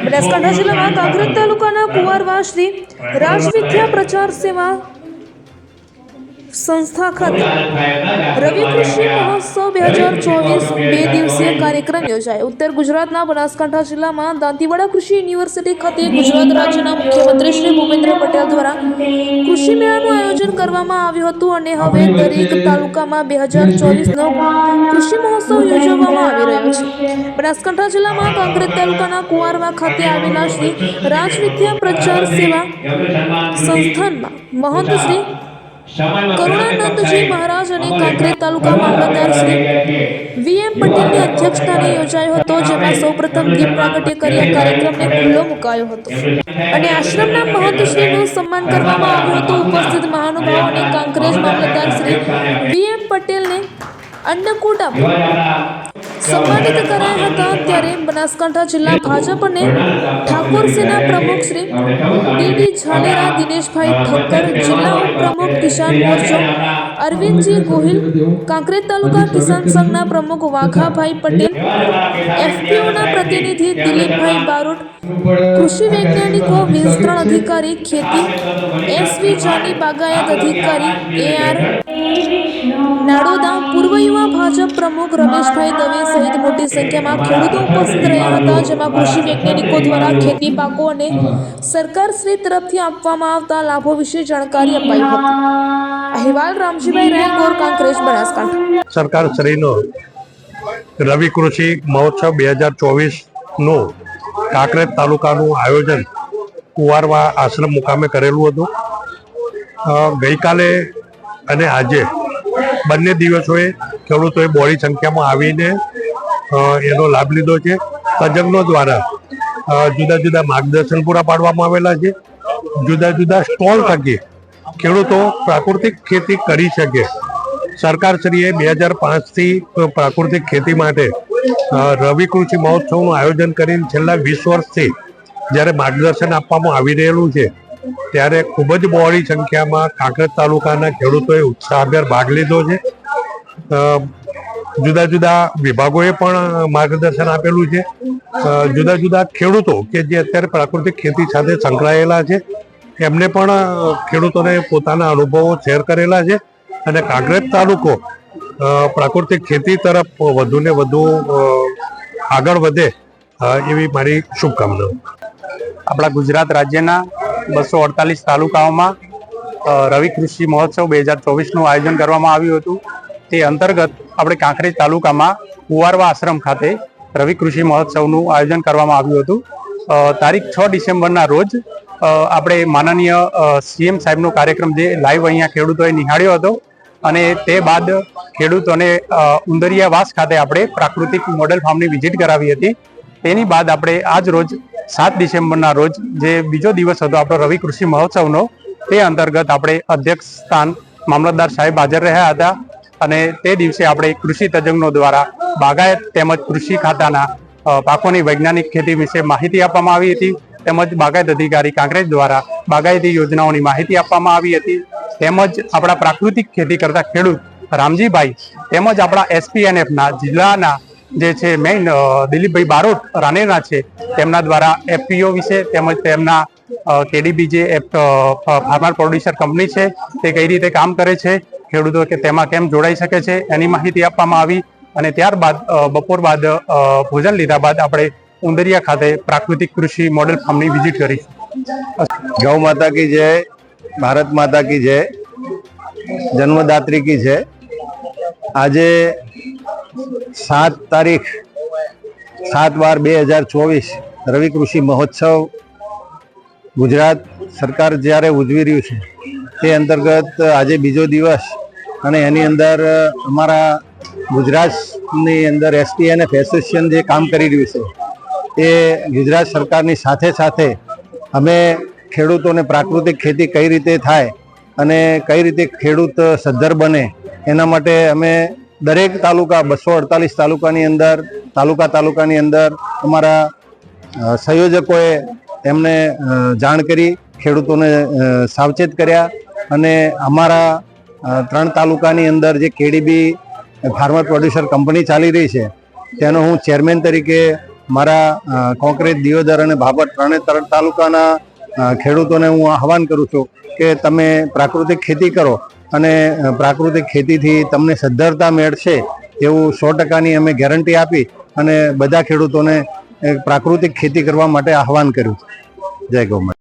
બનાસકાંઠા જિલ્લામાં કાંકરેજ તાલુકાના કુંવારવા શ્રી રાજવિદ્યા પ્રચાર સેવા સંસ્થા ખાતે રવિ કૃષિ મહોત્સવ 2024 બે દિવસીય કાર્યક્રમ યોજાયો। ઉત્તર ગુજરાતના બનાસકાંઠા જિલ્લામાં દાંતીવાડા કૃષિ યુનિવર્સિટી ખાતે ગુજરાત રાજ્યના મુખ્યમંત્રી શ્રી ભૂપેન્દ્ર પટેલ દ્વારા કૃષિ મેળાનું આયોજન કરવામાં આવ્યું હતું અને હવે દરેક તાલુકામાં 2024નો કૃષિ મહોત્સવ યોજવામાં આવી રહ્યો છે। બનાસકાંઠા જિલ્લામાં કાંકરેજ તાલુકાના કુંવારવા ખાતે આવેલા શ્રી રાજવિદ્યા પ્રચાર સેવા સંસ્થાનમાં મહંત શ્રી કરુણાનંદજી મહારાજ અને કાંકરેજ તાલુકા મામલતદાર શ્રી વીએમ પટેલની અધ્યક્ષસ્થાને યોજાયો હતો, જેમાં સૌપ્રથમ દીપ પ્રાગટ્ય કરી આ કાર્યક્રમને ખુલ્લો મુકાયો હતો અને આશ્રમના મહંત શ્રીનું સન્માન કરવામાં આવ્યું હતું। ઉપસ્થિત મહાનુભાવોને કાંકરેજ મામલતદાર શ્રી વીએમ પટેલને અન્નકૂટ આપી સન્માનિત કરાયા હતા। ત્યારે બનાસકાંઠા જિલ્લા ભાજપ અને ઠાકોર સેના પ્રમુખ શ્રી ડીડી ઝાલેરા, દિનેશભાઈ ઠક્કર, જિલ્લા ઉપપ્રમુખ કિસાન મોરચો અરવિંદજી ગોહિલ, કાંકરેજ તાલુકા કિસાન સંઘના પ્રમુખ વાઘાભાઈ પટેલ, એફપીઓના પ્રતિનિધિ દિલીપભાઈ બારોટ, કૃષિ વૈજ્ઞાનિકો, વિસ્તરણ અધિકારી ખેતી એસવી જાની, બાગાયત અધિકારી એઆર નાડોદા, પૂર્વ યુવા ભાજપ પ્રમુખ રમેશભાઈ દવે સહિત મોટી સંખ્યામાં ખેડૂતો ઉપસ્થિત રહ્યા હતા, જેમાં કૃષિ વૈજ્ઞાનિકો દ્વારા ખેતી પાકો અને સરકાર શ્રી તરફથી આપવામાં આવતા લાભો વિશે જાણકારી અપાઈ હતી। અહેવાલ રામજીભાઈ રાયગોર, કાંકરેજ, બનાસકાંઠા। સરકાર શ્રીનો રવિ કૃષિ મહોત્સવ 2024 નું કાંકરેજ તાલુકાનું આયોજન કુંવારવા આશ્રમ મુકામે કરેલું હતું। ગઈકાલે અને આજે બંને દિવસોએ ખેડૂતોએ બહોળી સંખ્યામાં આવીને એનો લાભ લીધો છે। તજજ્ઞો દ્વારા જુદા જુદા માર્ગદર્શન પૂરા પાડવામાં આવેલા છે। જુદા જુદા સ્ટોલ થકી ખેડૂતો પ્રાકૃતિક ખેતી કરી શકે। સરકારશ્રીએ 2005થી પ્રાકૃતિક ખેતી માટે રવિ કૃષિ મહોત્સવનું આયોજન કરીને છેલ્લા 20 વર્ષથી જ્યારે માર્ગદર્શન આપવામાં આવી રહેલું છે, ત્યારે ખૂબ જ બહોળી સંખ્યામાં કાંકરેજ તાલુકાના ખેડૂતોએ ઉત્સાહભેર ભાગ લીધો છે। જુદા જુદા વિભાગોએ પણ માર્ગદર્શન આપેલું છે। જુદા જુદા ખેડૂતો કે જે અત્યારે પ્રાકૃતિક ખેતી સાથે સંકળાયેલા છે, એમને પણ ખેડૂતોને પોતાના અનુભવો શેર કરેલા છે અને કાંકરેજ તાલુકો પ્રાકૃતિક ખેતી તરફ વધુ ને વધુ આગળ વધે એવી મારી શુભકામનાઓ। આપણા ગુજરાત રાજ્યના 248 તાલુકાઓમાં રવિ કૃષિ મહોત્સવ 2024નું આયોજન કરવામાં આવ્યું હતું। તે અંતર્ગત આપણે કાંકરેજ તાલુકામાં કુંવારવા આશ્રમ ખાતે રવિ કૃષિ મહોત્સવનું આયોજન કરવામાં આવ્યું હતું। તારીખ 6 ડિસેમ્બરના રોજ આપણે માનનીય સીએમ સાહેબનો કાર્યક્રમ જે લાઈવ અહીંયા ખેડૂતોએ નિહાળ્યો હતો અને તે બાદ ખેડૂતોને ઉંદરિયાવાસ ખાતે આપણે પ્રાકૃતિક મોડેલ ફાર્મની વિઝિટ કરાવી હતી। તેની બાદ આપણે આજ રોજ 7 ડિસેમ્બરના રોજ જે બીજો દિવસ હતો આપણો રવિ કૃષિ મહોત્સવનો, તે અંતર્ગત આપણે અધ્યક્ષ સ્થાન મામલતદાર સાહેબ હાજર રહ્યા હતા અને તે દિવસે આપણે કૃષિ તજજ્ઞો દ્વારા બાગાયત તેમજ કૃષિ ખાતાના પાકોની વૈજ્ઞાનિક ખેતી વિશે માહિતી આપવામાં આવી હતી, તેમજ બાગાયત અધિકારી કાંકરેજ દ્વારા બાગાયતી યોજનાઓની માહિતી આપવામાં આવી હતી। તેમજ આપણા પ્રાકૃતિક ખેતી કરતા ખેડૂત રામજીભાઈ તેમજ આપણા એસપીએનએફના જિલ્લાના જે છે મેઇન દિલીપભાઈ બારોટ રાનેરના છે, તેમના દ્વારા એફપીઓ વિશે તેમજ તેમના કેડીબી જે ફાર્મર પ્રોડ્યુસર કંપની છે તે કઈ રીતે કામ કરે છે, ખેડૂતો કે તેમાં કેમ જોડાઈ શકે છે, એની માહિતી આપવામાં આવી અને ત્યારબાદ બપોર બાદ ભોજન લીધા બાદ આપણે ઉંદરિયા ખાતે પ્રાકૃતિક કૃષિ મોડેલ ફાર્મની વિઝિટ કરી। गौ माता की जय, भारत माता की जय, जन्मदात्री की जय। आज 7 तारीख 7/12/2024 रवि कृषि महोत्सव गुजरात सरकार જ્યારે ઉજવી રહ્યું છે તે અંતર્ગત આજે બીજો દિવસ અને એની અંદર અમારા ગુજરાતની અંદર એસટીએનએફ એસોસિએશન જે કામ કરી રહ્યું છે એ ગુજરાત સરકારની સાથે સાથે અમે ખેડૂતોને પ્રાકૃતિક ખેતી કઈ રીતે થાય અને કઈ રીતે ખેડૂત સદ્ધર બને એના માટે અમે દરેક તાલુકા 248 તાલુકાની અંદર તાલુકાની અંદર અમારા સંયોજકોએ એમને જાણ કરી ખેડૂતોને સાવચેત કર્યા અને અમારા 3 તાલુકાની અંદર જે કેડીબી ફાર્મર પ્રોડ્યુસર કંપની ચાલી રહી છે તેનો હું ચેરમેન તરીકે મારા કોંકરેજ, દિયોદર અને ભાભર ત્રણેય તાલુકાના ખેડૂતોને હું આહવાન કરું છું કે તમે પ્રાકૃતિક ખેતી કરો અને પ્રાકૃતિક ખેતીથી તમને સદ્ધરતા મળશે એવું 100%ની અમે ગેરંટી આપી અને બધા ખેડૂતોને પ્રાકૃતિક ખેતી કરવા માટે આહવાન કર્યું. જય ગૌ માતા.